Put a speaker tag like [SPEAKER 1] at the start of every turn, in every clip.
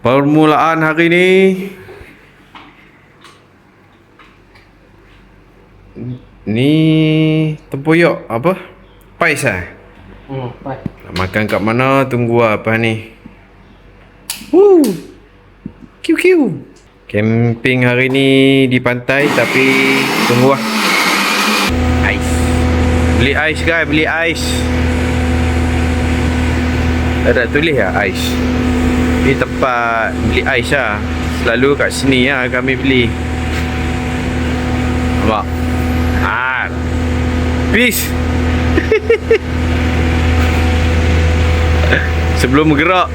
[SPEAKER 1] Permulaan hari ni ni tempoyak apa? Pais ah.
[SPEAKER 2] Baik.
[SPEAKER 1] Nak makan kat mana? Tunggu apa ni? Woo. Kiu. Camping hari ni di pantai tapi tunggu lah. Ais. Beli ais guys, beli ais. Ada tulis lah ais. Ni tempat beli ais lah. Selalu kat sini lah kami beli. Nampak? Peace. Sebelum bergerak.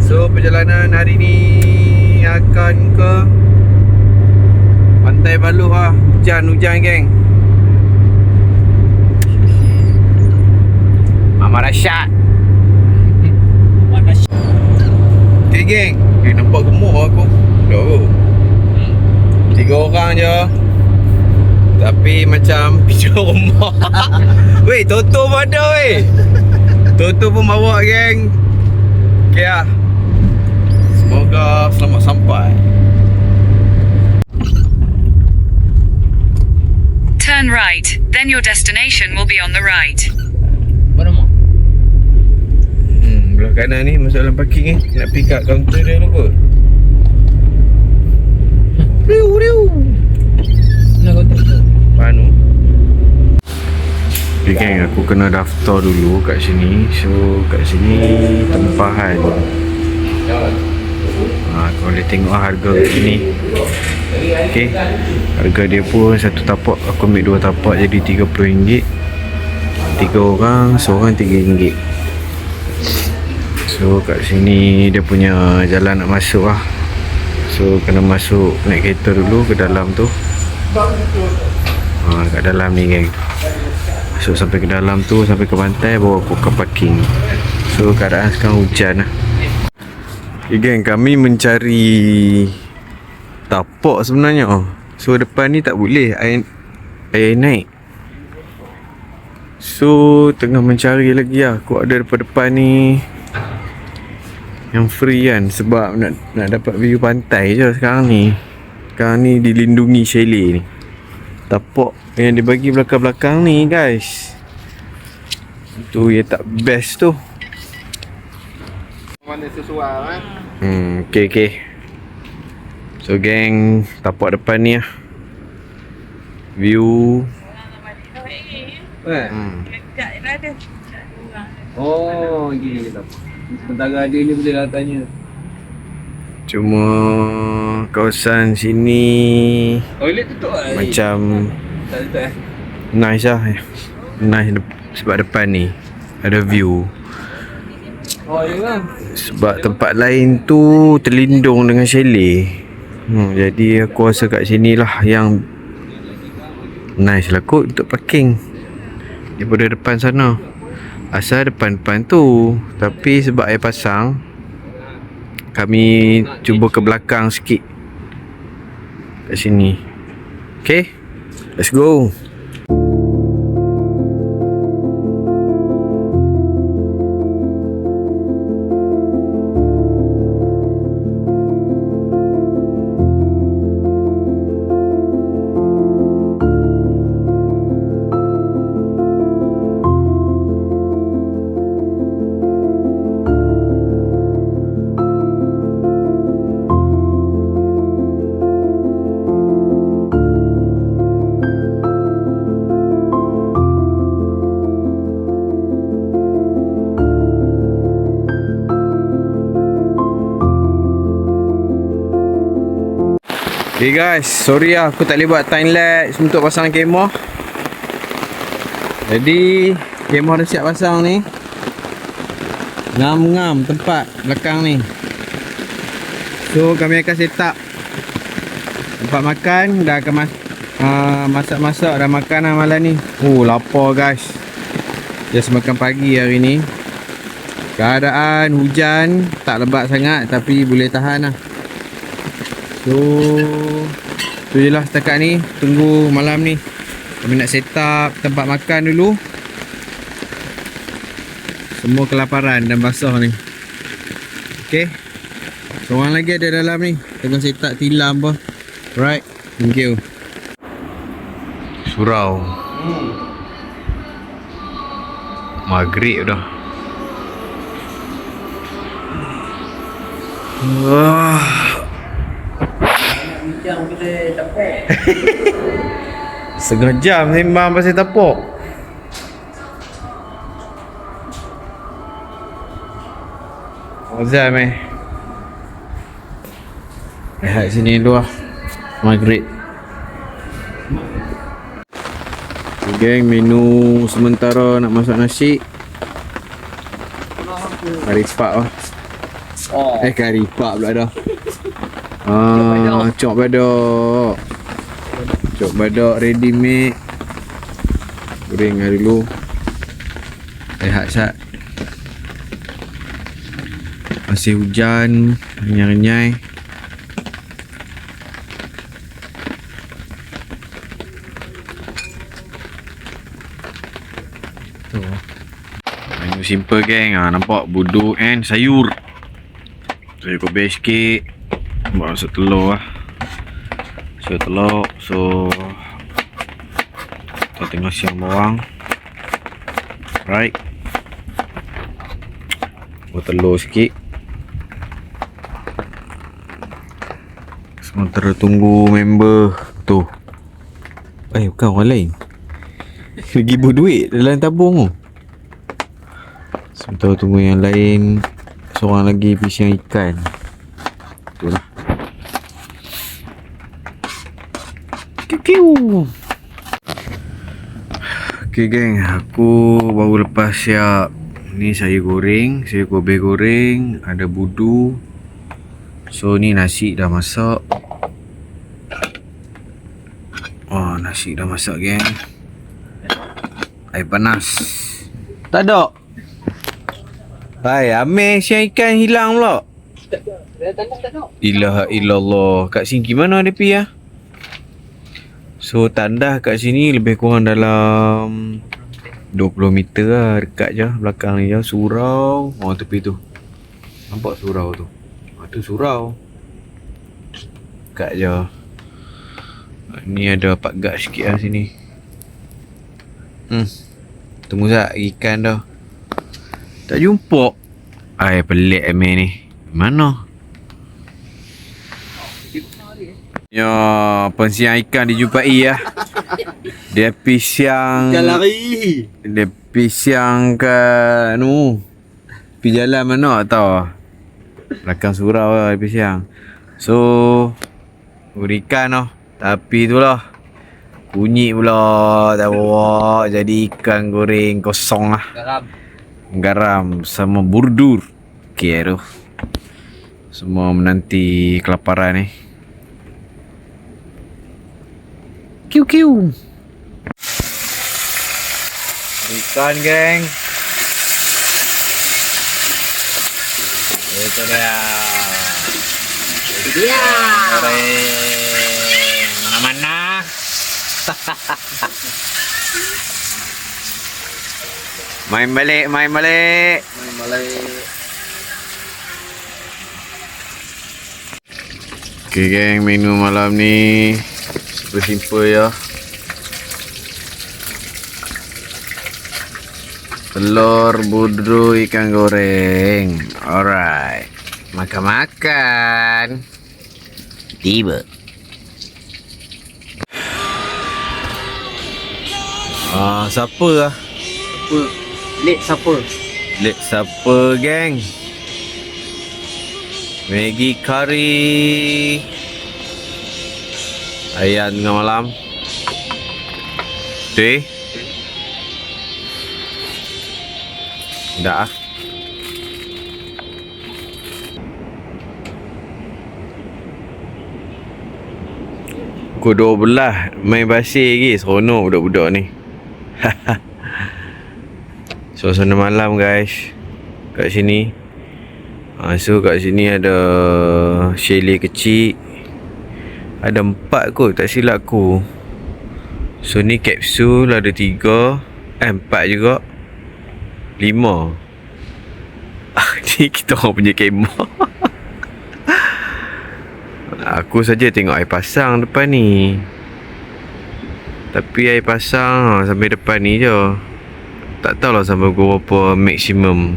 [SPEAKER 1] So perjalanan hari ni akan ke Pantai Baluh lah. Hujan geng. Mama Rasyad. Okay geng. Nampak gemuk aku. Dah. 3 orang je. Tapi macam pinjam rumah. Weh, Toto pun ada weh. Toto pun bawa geng. Okay lah. Semoga selamat sampai.
[SPEAKER 3] Turn right, then your destination will be on the right.
[SPEAKER 2] Mana mak?
[SPEAKER 1] Belah kanan ni masuk dalam parking ni. Nak pick up kaunter dia dulu kot. Riu.
[SPEAKER 2] Nak kau tu.
[SPEAKER 1] Panu. Okay geng, aku kena daftar dulu kat sini. So kat sini tempahan. Kau boleh tengok harga kat sini. Okay, harga dia pun satu tapak. Aku ambil 2 tapak jadi RM30. 3 orang, seorang RM3. So kat sini dia punya jalan nak masuk lah. So kena masuk naik kereta dulu ke dalam tu. Kat dalam ni geng. Masuk sampai ke dalam tu, sampai ke pantai, bawa aku ke parking. So keadaan sekarang hujan lah. Okay geng, kami mencari tapak sebenarnya. So depan ni tak boleh air naik. So tengah mencari lagi lah. Aku ada depan ni yang free kan. Sebab nak dapat view pantai je sekarang ni. Sekarang ni dilindungi chalet ni. Tapak yang dibagi belakang-belakang ni guys, tu yang tak best tu.
[SPEAKER 2] Mana sesuai
[SPEAKER 1] Okay. So geng, tapak depan ni lah. View.
[SPEAKER 2] Oh, gini tak. Sementara ada ni boleh lah tanya.
[SPEAKER 1] Cuma kawasan sini
[SPEAKER 2] Toilet tutup lah.
[SPEAKER 1] macam
[SPEAKER 2] Tak tutup
[SPEAKER 1] nice lah. Nice sebab depan ni ada view.
[SPEAKER 2] Oh ya kan.
[SPEAKER 1] Sebab tempat lain tu terlindung dengan chalet. Jadi aku rasa kat sini lah yang nice lah kot untuk parking daripada depan sana. Asal depan-depan tu, tapi sebab air pasang, kami cuba ke belakang sikit kat sini. Okay, let's go. Okay guys, sorry lah aku tak boleh buat time lapse untuk pasang kemah. Jadi kemah dah siap pasang ni. Ngam-ngam tempat belakang ni. So kami akan set up tempat makan. Dah akan masak-masak dah makan lah malam ni. Lapar guys. Just makan pagi hari ni. Keadaan hujan, tak lebat sangat tapi boleh tahan lah. So tu je lah setakat ni. Tunggu malam ni kami nak set up tempat makan dulu. Semua kelaparan dan basah ni. Okay. Seorang lagi ada dalam ni. Tengah saya tak tilam apa. Right. Thank you. Surau. Maghrib dah. Wah.
[SPEAKER 2] Bincang pasal tapok.
[SPEAKER 1] Setengah jam sembang pasal tapok. Azam Rehat sini dulu lah. Maghrib. Okay, geng, menu sementara nak masak nasi. Kari pak lah.
[SPEAKER 2] Oh.
[SPEAKER 1] Kari pak pula dah. Cok badok. Cok badok ready made. Goreng dulu. Rehat sat. Masih hujan, renyai-renyai. Tu. Menu simple geng. Nampak budu and sayur. Sayur kobe sikit. Buat masuk telur lah. Sayur telur. So kita tengah siang bawang. Right. Buat telur sikit. Sementara tunggu member tu. Bukan orang lain. Lagi berduit dalam tabung tu. Sementara tunggu yang lain. Seorang lagi pisang ikan. Itulah. Kiu. Okay geng, aku baru lepas siap. Ni sayur goreng, sayur kobe goreng, ada budu. So ni nasi dah masak. Oh, nasi dah masak geng. Air panas. Tak ada. Hai, ambil siang ikan hilang pula. Ilaha illallah. Kat sini gimana dia pergi lah? So tandas kat sini lebih kurang dalam 20 meter lah. Dekat je belakang ni je. Surau. Oh tepi tu. Nampak surau tu? Tu surau. Dekat je. Ni ada pagat sikit lah sini. Tunggu sekejap ikan dah. Tak jumpa. Pelik Amir ni. Mana? Ya, pensiang ikan dijumpai lah. Dia pisang.
[SPEAKER 2] Jangan lari.
[SPEAKER 1] Dia pisang kat Pergi jalan mana tak tahu. Belakang surau lah dia pisang. So ikan lah. Tapi tu lah bunyi pula. Tak bawa. Jadi ikan goreng kosong lah. Garam sama burdur. Okay tu. Semua menanti kelaparan ni. Kiu. Ikan geng. Itu dia. Goreng. Mana-mana. Main balik. Okay geng, menu malam ni super simple ya. Telur, budu, ikan goreng. Alright. Makan. Tiba. Siapa lah? Late supper geng. Maggi curry. Ayam tengah malam. Teh. Dah ah. Pukul 12 main basir lagi. Seronok budak-budak ni. Suasana malam guys. Kat sini. So kat sini ada chalet kecil. Ada 4 kot, tak silap aku. So ni kapsul ada 3. 4 juga. 5. Ni kita orang punya kemah. Aku saja tengok air pasang depan ni. Tapi air pasang sampai depan ni je. Tak tahulah sampai pukul berapa maksimum.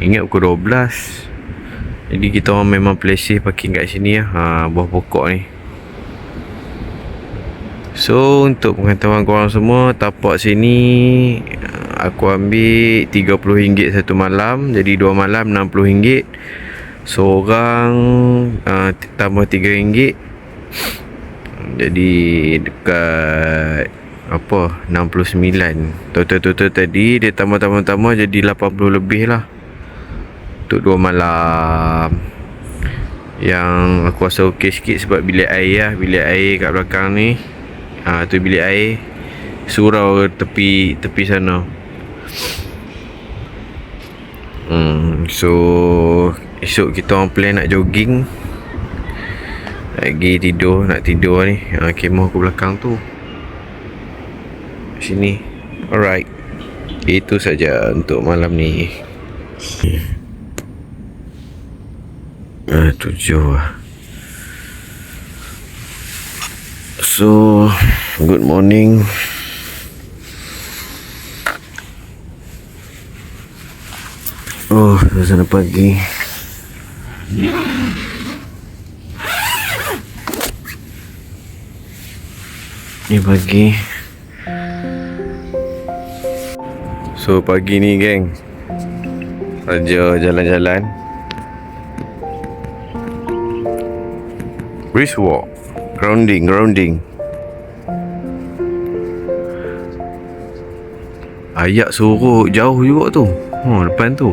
[SPEAKER 1] Ingat pukul 12. Jadi kita orang memang plesih parking kat sini lah. Buah pokok ni. So untuk pengetahuan korang semua, tapak sini aku ambil RM30 satu malam. Jadi 2 malam RM60. Seorang tambah RM3. Jadi dekat apa 69. Total tadi dia tambah jadi 80 lebih lah untuk 2 malam. Yang aku rasa okey sikit sebab bilik air lah. Bilik air kat belakang ni, tu bilik air. Surau tepi sana. So esok kita orang plan nak jogging. Lagi nak tidur ni. Kemah aku belakang tu sini. Alright, itu saja untuk malam ni. 7 lah. So good morning. Suasana pagi. Ni pagi. So pagi ni geng, saja jalan-jalan, brisk walk, grounding. Ayak suruh jauh juga tu. Depan tu.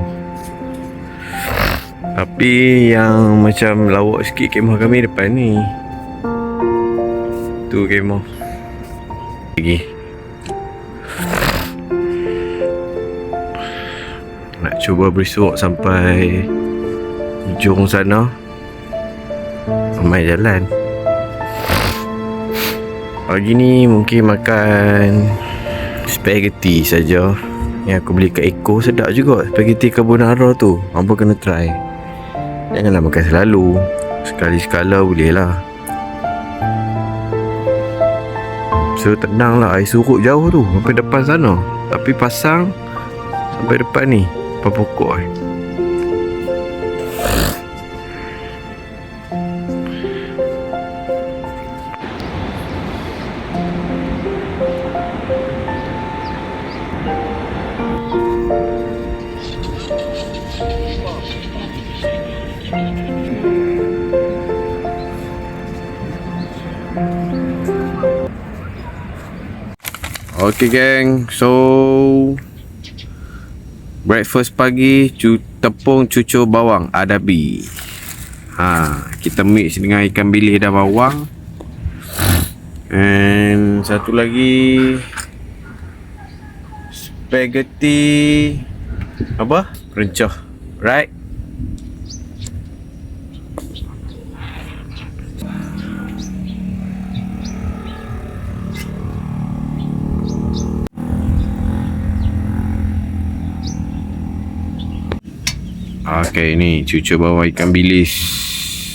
[SPEAKER 1] Tapi yang macam lawak sikit kemah kami depan ni. Tu kemah lagi. Nak cuba brisk walk sampai ujung sana. Ramai jalan. Pagi ni mungkin makan spaghetti saja. Yang aku beli kat Eko, sedap juga spaghetti carbonara tu. Hampa kena try. Janganlah makan selalu. Sekali-sekala boleh lah. So tenang lah. Air surut jauh tu sampai depan sana. Tapi pasang sampai depan ni, depan pokok ni. Okay geng, so breakfast pagi tepung cucur bawang adabi. Kita mix dengan ikan bilis dan bawang. And satu lagi spaghetti apa? Rencah. Right? Okay, ni cucur bawang ikan bilis.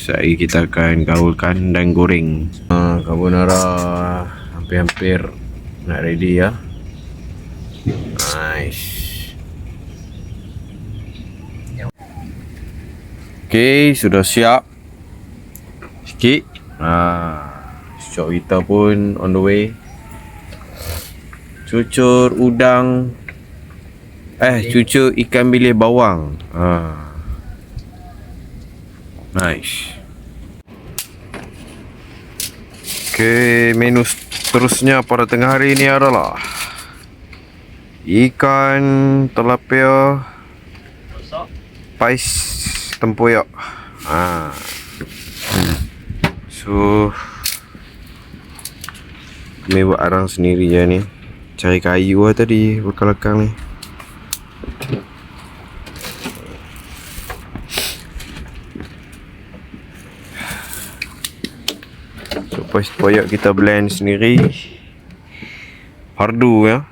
[SPEAKER 1] Hari kita akan gaulkan dan goreng. Carbonara hampir-hampir nak ready ya. Nice. Okay, sudah siap. Sikit. Shop kita pun on the way. Cucur udang. Cucur ikan bilis bawang. Nice. Okay, menu seterusnya pada tengah hari ini adalah ikan tilapia pais tempoyak. So kami buat arang sendiri je ni. Cari kayu lah tadi belakang ni. Pais tempoyak kita blend sendiri. Fardu ya.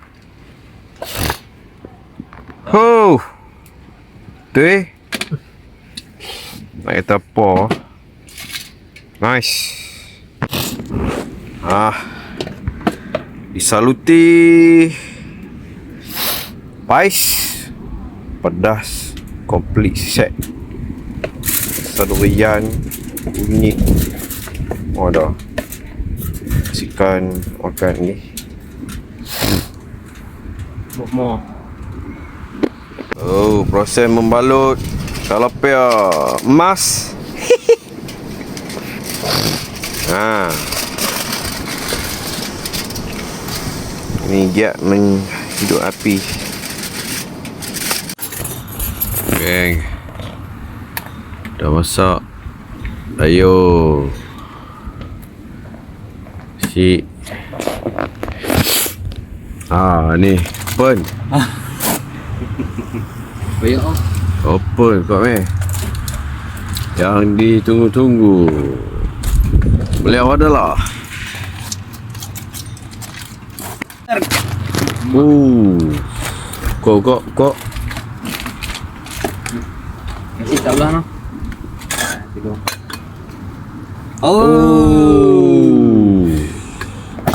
[SPEAKER 1] Tu Nak kata apa? Nice. Disaluti. Pais. Pedas. Complete set. Durian. Kunyit. Oh dah. Kasihkan makan ni.
[SPEAKER 2] More.
[SPEAKER 1] Oh, proses membalut tilapia emas. Ni giat menghidup api. Geng. Dah masak. Ayo. Si. Ni. Open.
[SPEAKER 2] Banyak oh.
[SPEAKER 1] Open kau Yang ditunggu-tunggu. Beliau adalah Kok
[SPEAKER 2] Masih tak belah no.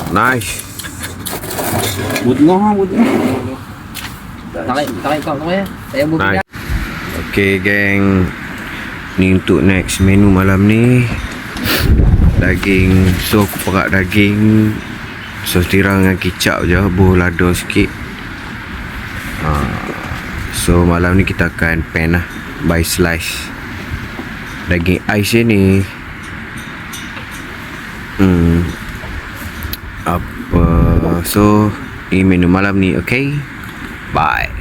[SPEAKER 1] Nice.
[SPEAKER 2] Buat. Tarik kau ya. Saya buat.
[SPEAKER 1] Nice. Okay geng. Ni untuk next menu malam ni. Daging. So aku perak daging. Sos tiram dengan kicap je. Buh lado sikit. So malam ni kita akan pan lah. By slice. Daging ais je ni. So ini menu malam ni. Okay. Bye.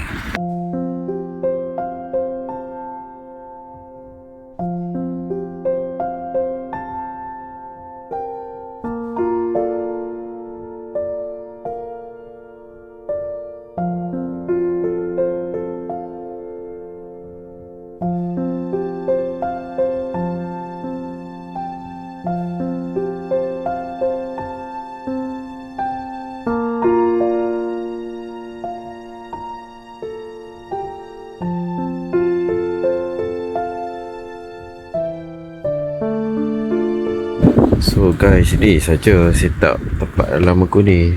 [SPEAKER 1] So guys, ni saja setup tempat dalam aku ni.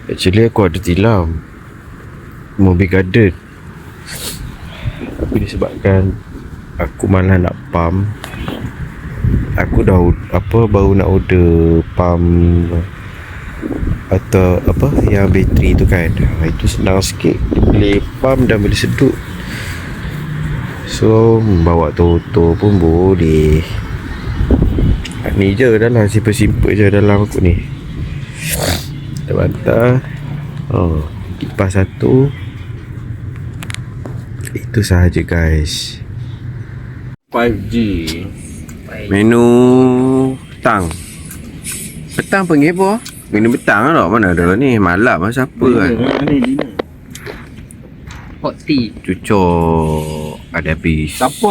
[SPEAKER 1] Actually aku ada tilam Mobil Garden, tapi disebabkan aku malas nak pump. Aku dah baru nak order pump atau yang bateri tu kan. Itu senang sikit, boleh pump dan boleh sedut. So bawa motor pun boleh. Ni je dalam, simple-simple je dalam aku ni. Kita bantar. Kipas satu. Itu sahaja guys.
[SPEAKER 2] 5G.
[SPEAKER 1] Menu petang. Petang panggil apa? Menu petang lah. Mana ada ni? Malam lah siapa kan?
[SPEAKER 2] Hot tea.
[SPEAKER 1] Cucuk. Ada habis.
[SPEAKER 2] Siapa?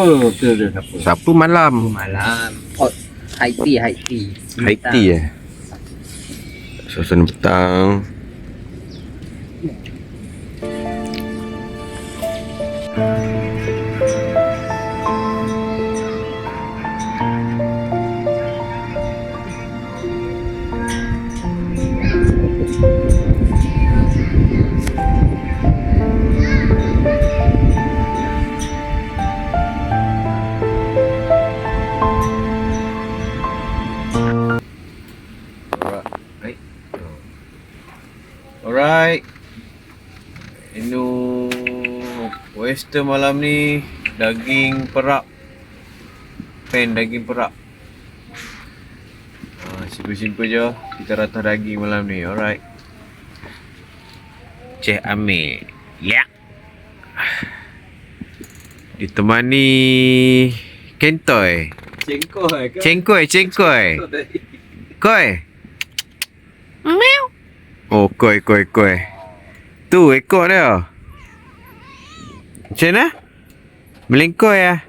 [SPEAKER 1] Siapa malam?
[SPEAKER 2] Malam. Hot. High tea.
[SPEAKER 1] High tea suasana petang. Alright. Menu western malam ni daging perak. Pan daging perak. Simple-simple je. Kita ratah daging malam ni. Alright. Cik Amir. Ya. Ditemani Kentoy. Cengkoi. Koi. Meow. Oh, koi. Tu ekor dia. Macam mana? Melengkoi lah.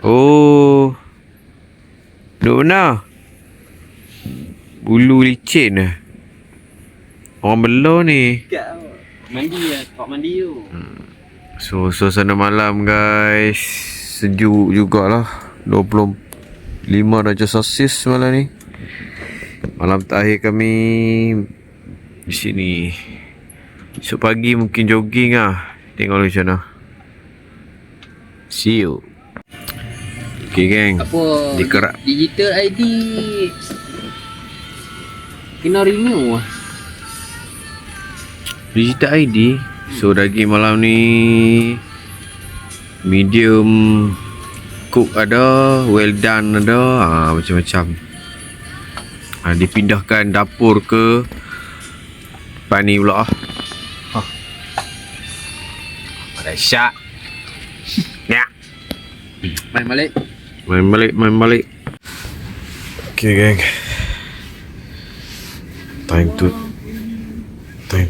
[SPEAKER 1] Oh. Duk mana? Bulu licin lah. Orang belor ni.
[SPEAKER 2] Mandi lah. Tempat mandi tu.
[SPEAKER 1] So, suasana malam guys. sejuk jugalah. 25 darjah Celsius malam ni. Malam terakhir kami di sini. Esok pagi mungkin jogging lah. Tengok dulu macam mana. See you. Okay geng.
[SPEAKER 2] Apa?
[SPEAKER 1] Dikerak.
[SPEAKER 2] Digital ID kena renew lah.
[SPEAKER 1] Digital ID. So daging malam ni medium cook ada, well done ada, macam-macam. Dipindahkan dapur ke depan ni pula. Dahsyat. Ya.
[SPEAKER 2] Main balik.
[SPEAKER 1] Main balik. Okay geng. Time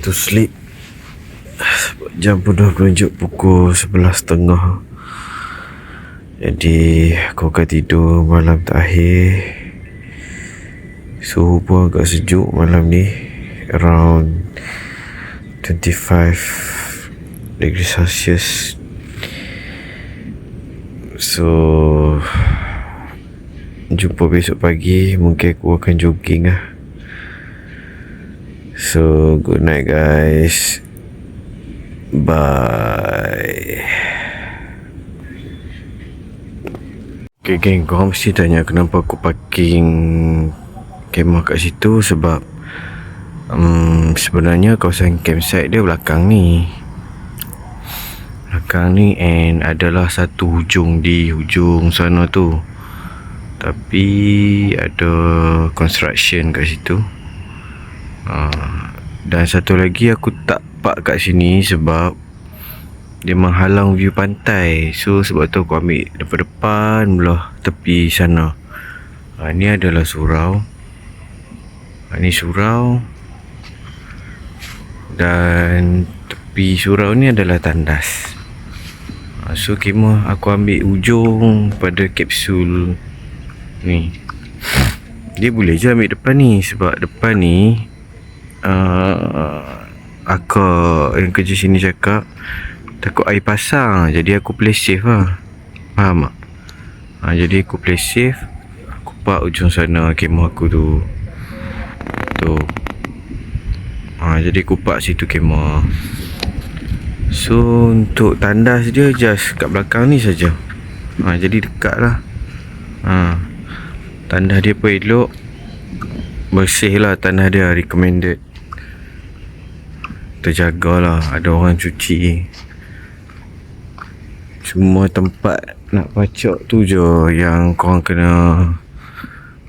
[SPEAKER 1] to sleep. Jam pun dah menunjuk pukul 11.30. Jadi aku akan tidur malam terakhir. Suhu pun agak sejuk malam ni, around 25 degrees Celsius. So jumpa besok pagi. Mungkin aku akan jogging lah. So good night guys. Bye. Okay geng, korang mesti tanya kenapa aku parking kemah kat situ. Sebab sebenarnya kawasan campsite dia belakang ni, and adalah satu hujung di hujung sana tu. Tapi ada construction kat situ. Dan satu lagi aku tak park kat sini sebab dia menghalang view pantai. So sebab tu aku ambil depan-depan belah tepi sana. Ni adalah surau. Ni surau. Dan tepi surau ni adalah tandas. So kemah aku ambil ujung pada kapsul ni. Dia boleh je ambil depan ni. Sebab depan ni akak yang kerja sini cakap takut air pasang. Jadi aku play safe lah. Faham tak? Jadi aku play safe. Aku park ujung sana kemah aku tu. Jadi aku park situ kemah. So untuk tandas dia just kat belakang ni saja. Jadi dekat lah. Tandas dia pun elok. Bersih lah tandas dia, recommended. Terjagalah, ada orang cuci. Semua tempat nak pacak tu je yang korang kena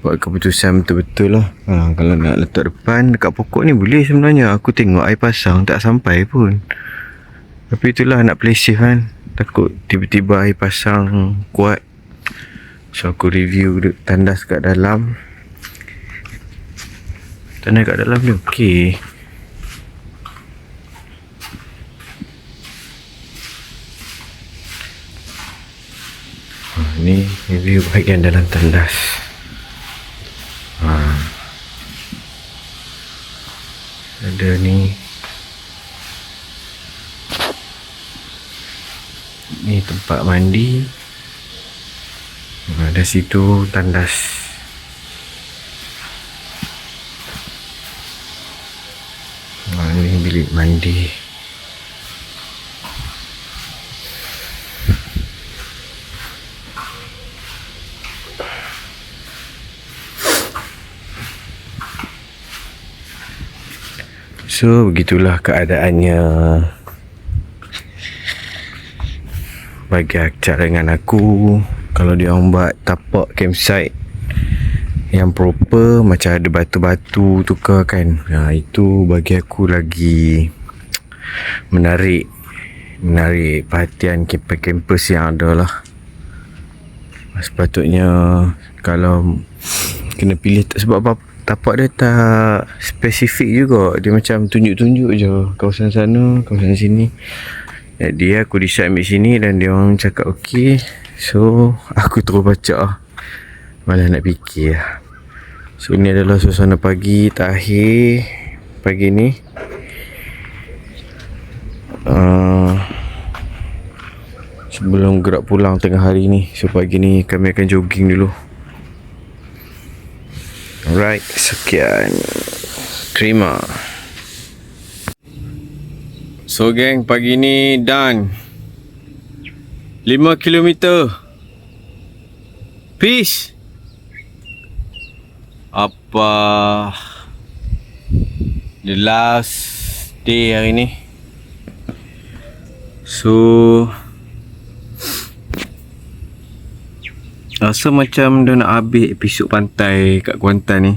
[SPEAKER 1] buat keputusan betul-betul lah. Kalau nak letak depan dekat pokok ni boleh sebenarnya. Aku tengok air pasang tak sampai pun. Tapi itulah nak play safe kan. Takut tiba-tiba air pasang kuat. So aku review tandas kat dalam. Tandas kat dalam ni okey. Ni review bahagian dalam tandas. Ada ni. Ni tempat mandi. Ada situ tandas. Ni bilik mandi. So begitulah keadaannya bagi Akcak dengan aku. Kalau dia orang buat tapak campsite yang proper, macam ada batu-batu tukar kan, itu bagi aku lagi menarik perhatian campers yang ada lah. Sepatutnya kalau kena pilih, sebab apa tapak dia tak spesifik juga. Dia macam tunjuk-tunjuk je kawasan sana, kawasan sini. Jadi aku decide ambil sini dan dia orang cakap okey. So aku terus baca lah. Malah nak fikir lah. So ni adalah suasana pagi terakhir pagi ni. Sebelum gerak pulang tengah hari ni. So pagi ni kami akan jogging dulu. Alright, sekian. Terima. So geng, pagi ni done 5 kilometer. Peace. Apa the last day hari ni. So rasa macam dah nak habis episod pantai kat Kuantan ni.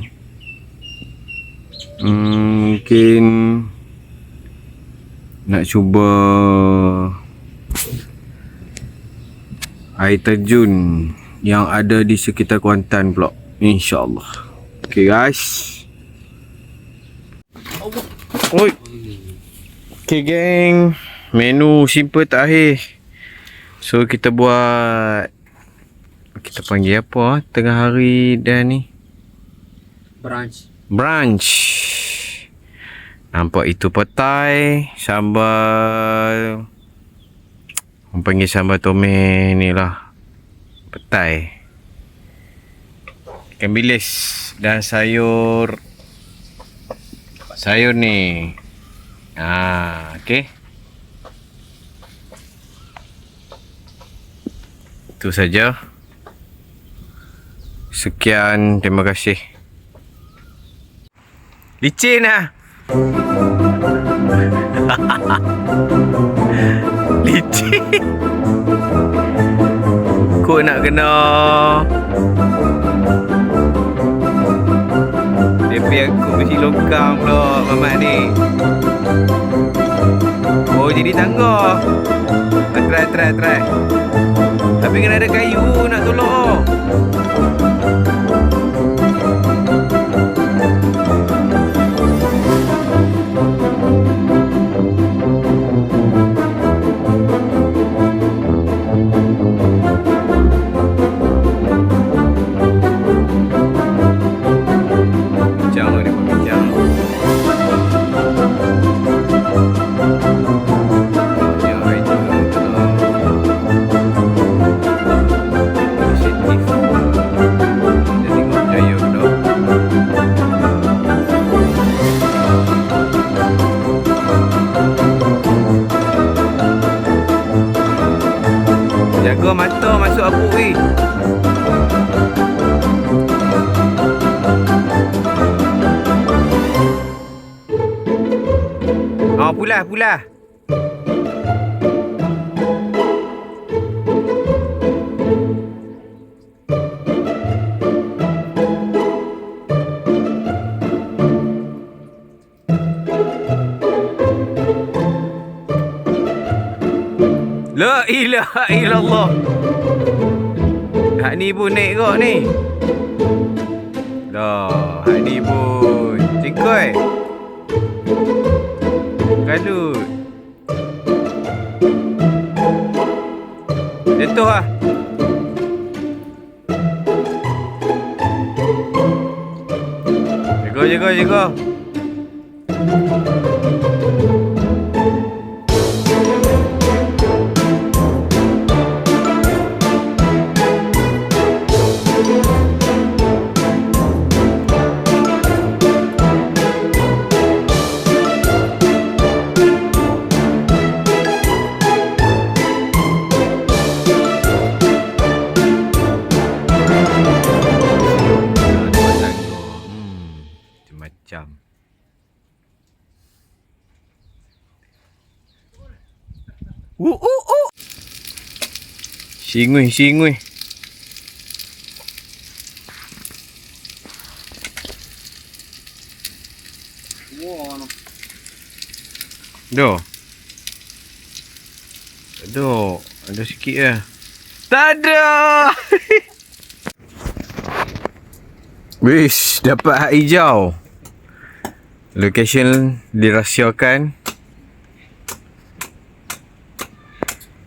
[SPEAKER 1] Mungkin nak cuba air terjun yang ada di sekitar Kuantan pula, InsyaAllah. Okay guys. Oi. Okay geng, menu simple terakhir. So kita buat, kita panggil apa tengah hari dah ni? Brunch. Nampak itu petai, sambal, orang panggil sambal tomen ni lah, petai, ikan bilis dan sayur ni. Okay. Itu saja. Sekian, terima kasih. Licin lah. Licin. Kau nak kena tapi aku mesti longkang pula mamat ni. Oh, jadi tangga. Try. Tapi kena ada kayu nak tolong. Jaga mata masuk abuk ni. Oh, pulah. La ilaha illallah. Hak ni pun naik kok ni. Dah, hak ni pun cingkoi. Kalut. Jatuh lah. Jaga. Macam Singui. Ada sikit lah. Tak ada. Wish, dapat hak hijau. Location dirahsiakan.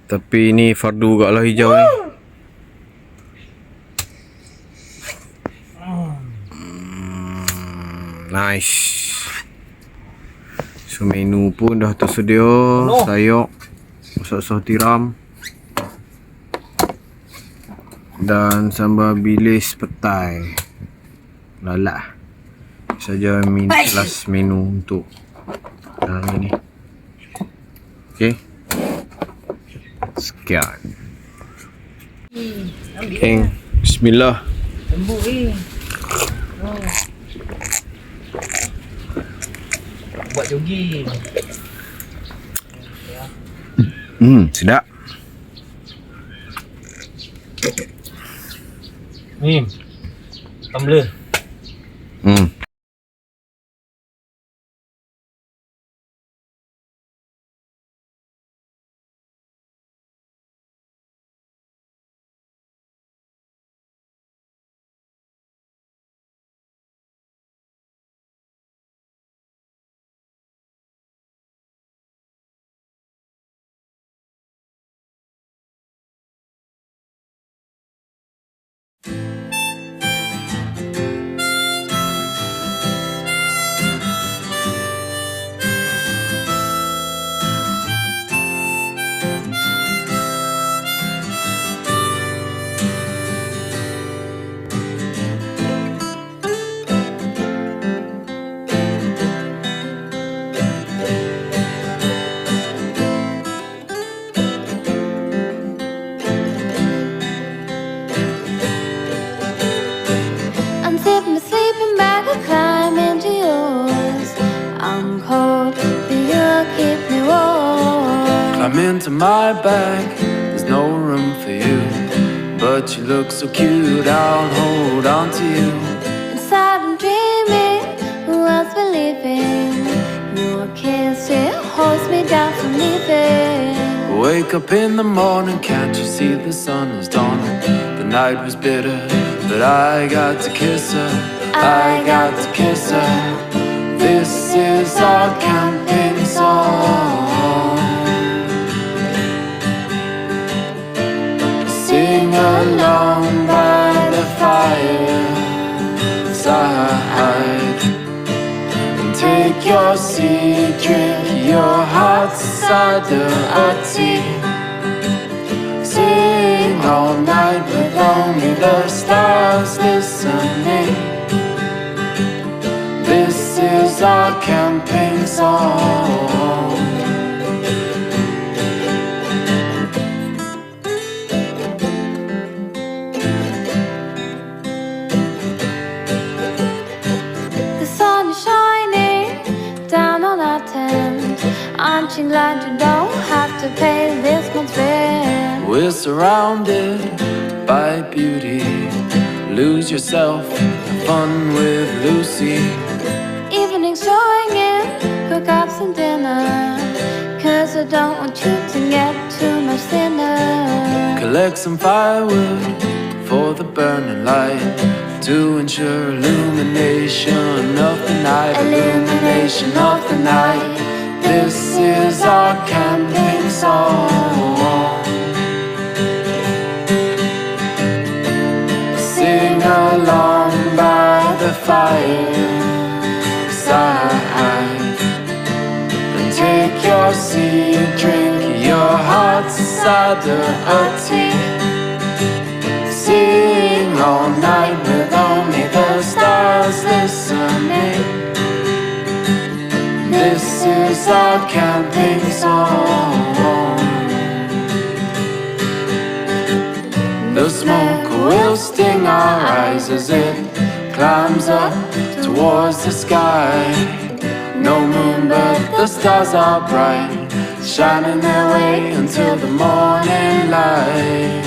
[SPEAKER 1] Tapi ni fardu kat lah hijau ni. Nice. So menu pun dah tersedia. Sayur, masak saus tiram. dan sambal bilis petai. Lala. Saja last menu untuk hari ni. Okey. Sekian. Okay. Bismillah.
[SPEAKER 2] Lembut ni. Buat jogging.
[SPEAKER 1] Sedap.
[SPEAKER 2] Ni. Tumbler.
[SPEAKER 4] Unzip my sleeping bag and climb into yours. I'm cold, but you'll keep me warm.
[SPEAKER 5] Climb into my bag, there's no room for you. But you look so cute, I'll hold on to you.
[SPEAKER 4] Inside I'm dreaming, who else will leaving? Your kiss, it holds me down from leaving.
[SPEAKER 5] Wake up in the morning, can't you see the sun is dawning? The night was bitter, but I got to kiss her. I got to kiss her. This is our camping song. Sing along by the fireside. And take your seat, drink your hot cider or tea. Sing all night with only the stars listening. This is our camping song.
[SPEAKER 4] The sun is shining down on our tent. Aren't you glad you don't have to pay this month's rent?
[SPEAKER 5] We're surrounded by beauty. Lose yourself, have fun with Lucy.
[SPEAKER 4] Evening's showing in, cook up some dinner. Cause I don't want you to get too much thinner.
[SPEAKER 5] Collect some firewood for the burning light, to ensure illumination of the night. Illumination of the night. This is our camping song. Sing along by the fireside. And take your seat, drink your hot cider or tea. Sing all night with only the stars listening. This is our camping song. The smoke will sting our eyes as it climbs up towards the sky. No moon, but the stars are bright, shining their way until the morning light.